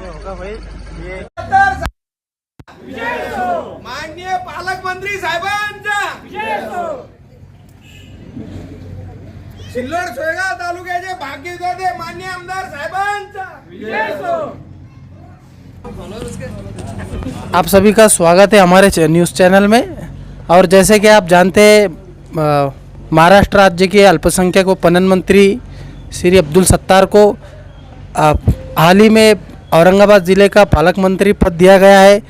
होगा भाई ये माननीय पालकमंत्री साहेबांचा सिल्लोड सोयगाव तालुक्याचे भाग्यविधाते माननीय आमदार साहेबांचा आप सभी का स्वागत है हमारे न्यूज़ चैनल में। और जैसे कि आप जानते हैं महाराष्ट्र राज्य के अल्पसंख्यक व पणन मंत्री श्री अब्दुल सत्तार को हाल ही में औरंगाबाद ज़िले का पालक मंत्री पद दिया गया है।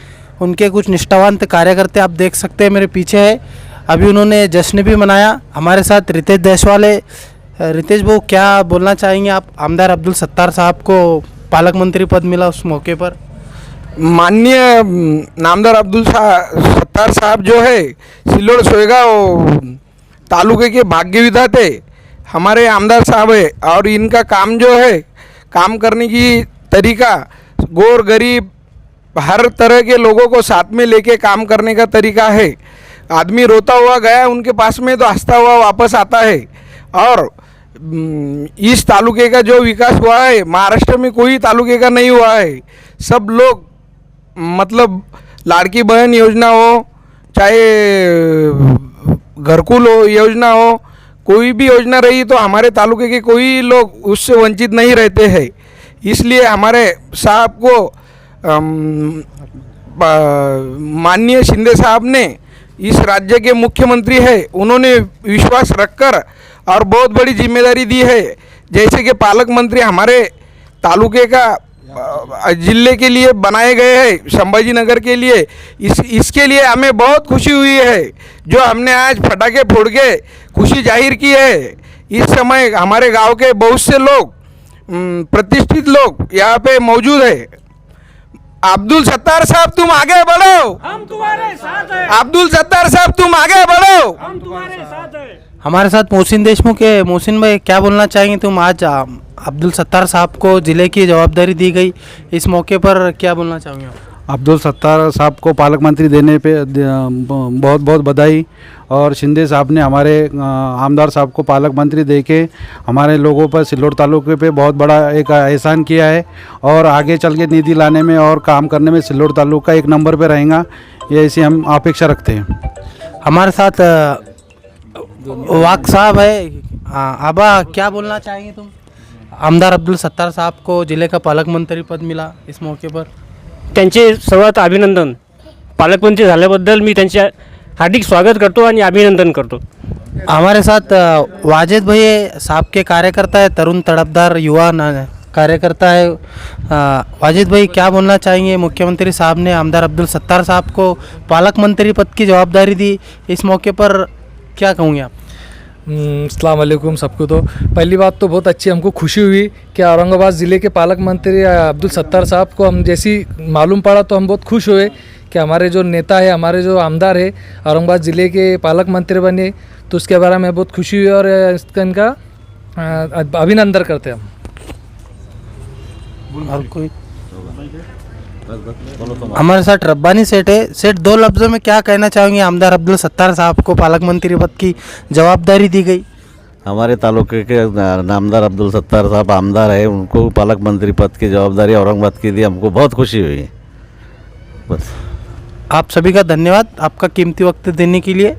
उनके कुछ निष्ठावंत कार्यकर्ता आप देख सकते हैं मेरे पीछे है। अभी उन्होंने जश्न भी मनाया। हमारे साथ रितेश जायसवाल है। रितेश भाऊ, क्या बोलना चाहेंगे आप? आमदार अब्दुल सत्तार साहब को पालक मंत्री पद मिला, उस मौके पर माननीय नामदार अब्दुल सत्तार साहब जो है सिल्लोड सोयगाव तालुके के भाग्य विधाते हमारे आमदार साहब है। और इनका काम जो है, काम करने की तरीका, गोर गरीब हर तरह के लोगों को साथ में लेके काम करने का तरीका है। आदमी रोता हुआ गया उनके पास में तो हंसता हुआ वापस आता है। और इस तालुके का जो विकास हुआ है महाराष्ट्र में कोई तालुके का नहीं हुआ है। सब लोग मतलब लाड़की बहन योजना हो, चाहे घरकुल योजना हो, कोई भी योजना रही तो हमारे तालुके के कोई लोग उससे वंचित नहीं रहते हैं। इसलिए हमारे साहब को माननीय शिंदे साहब ने, इस राज्य के मुख्यमंत्री है, उन्होंने विश्वास रखकर और बहुत बड़ी जिम्मेदारी दी है। जैसे कि पालक मंत्री हमारे तालुके का जिले के लिए बनाए गए हैं, संभाजी नगर के लिए। इसके लिए हमें बहुत खुशी हुई है, जो हमने आज फटाके फोड़ के खुशी जाहिर की है। इस समय हमारे गांव के बहुत से लोग, प्रतिष्ठित लोग यहाँ पे मौजूद है। अब्दुल सत्तार साहब तुम आगे बढ़ो, हम तुम्हारे साथ हैं। अब्दुल सत्तार साहब तुम आगे बढ़ो, हम तुम्हारे साथ हैं। हमारे साथ मोहसिन देशमुख है। मोहसिन भाई, क्या बोलना चाहेंगे तुम? आज अब्दुल सत्तार साहब को ज़िले की जवाबदारी दी गई, इस मौके पर क्या बोलना चाहेंगे आप? अब्दुल सत्तार साहब को पालक मंत्री देने पे बहुत बहुत बधाई। और शिंदे साहब ने हमारे आमदार साहब को पालक मंत्री देके हमारे लोगों पर, सिल्लोड तालुके पे बहुत बड़ा एक एहसान किया है। और आगे चल के निधि लाने में और काम करने में सिल्लोड तालुका एक नंबर पे रहेगा, ये ऐसी हम अपेक्षा रखते हैं। हमारे साथ वाक साहब है। आबा, क्या बोलना चाहेंगे तुम? आमदार अब्दुल सत्तार साहब को जिले का पालक मंत्री पद मिला, इस मौके पर त्यांचे सर्वात अभिनंदन। पालकमंत्री झाल्याबद्दल मी त्यांचे हार्दिक स्वागत करतो आणि अभिनंदन करतो। हमारे साथ वाजिद भाई साहब के कार्यकर्ता है, तरुण तड़पदार युवा कार्यकर्ता है। वाजिद भाई, क्या बोलना चाहेंगे? मुख्यमंत्री साहब ने आमदार अब्दुल सत्तार साहब को पालक मंत्री पद की जवाबदारी दी, इस मौके पर क्या कहूँगे आप? अस्सलाम वालेकुम सबको। तो पहली बात तो बहुत अच्छी हमको खुशी हुई कि औरंगाबाद ज़िले के पालक मंत्री अब्दुल सत्तार साहब को हम जैसी मालूम पड़ा तो हम बहुत खुश हुए कि हमारे जो नेता है, हमारे जो आमदार है, औरंगाबाद ज़िले के पालक मंत्री बने। तो उसके बारे में बहुत खुशी हुई और इनका अभिनंदन करते हैं हम। और कोई? हमारे साथ रब्बानी सेठ है। सेठ, 2 लफ्ज़ों में क्या कहना चाहेंगे? आमदार अब्दुल सत्तार साहब को पालक मंत्री पद की जवाबदारी दी गई। हमारे तालुके के नामदार अब्दुल सत्तार साहब आमदार है, उनको पालक मंत्री पद की जवाबदारी औरंगाबाद की दी, हमको बहुत खुशी हुई। बस। आप सभी का धन्यवाद, आपका कीमती वक्त देने के लिए।